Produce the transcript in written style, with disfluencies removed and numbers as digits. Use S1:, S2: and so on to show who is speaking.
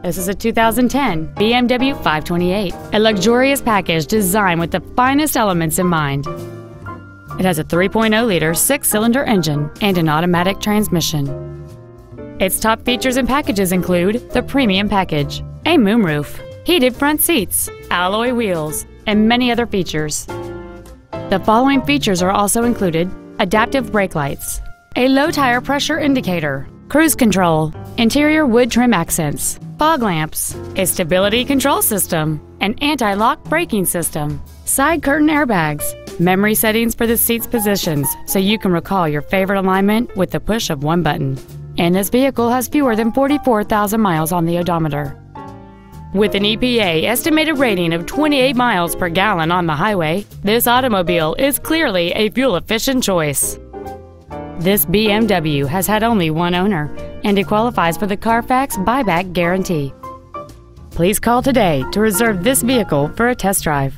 S1: This is a 2010 BMW 528, a luxurious package designed with the finest elements in mind. It has a 3.0-liter six-cylinder engine and an automatic transmission. Its top features and packages include the premium package, a moonroof, heated front seats, alloy wheels, and many other features. The following features are also included: adaptive brake lights, a low tire pressure indicator, cruise control, interior wood trim accents, fog lamps, a stability control system, an anti-lock braking system, side curtain airbags, memory settings for the seat's positions so you can recall your favorite alignment with the push of one button. And this vehicle has fewer than 44,000 miles on the odometer. With an EPA estimated rating of 28 miles per gallon on the highway, this automobile is clearly a fuel-efficient choice. This BMW has had only one owner, and it qualifies for the Carfax buyback guarantee. Please call today to reserve this vehicle for a test drive.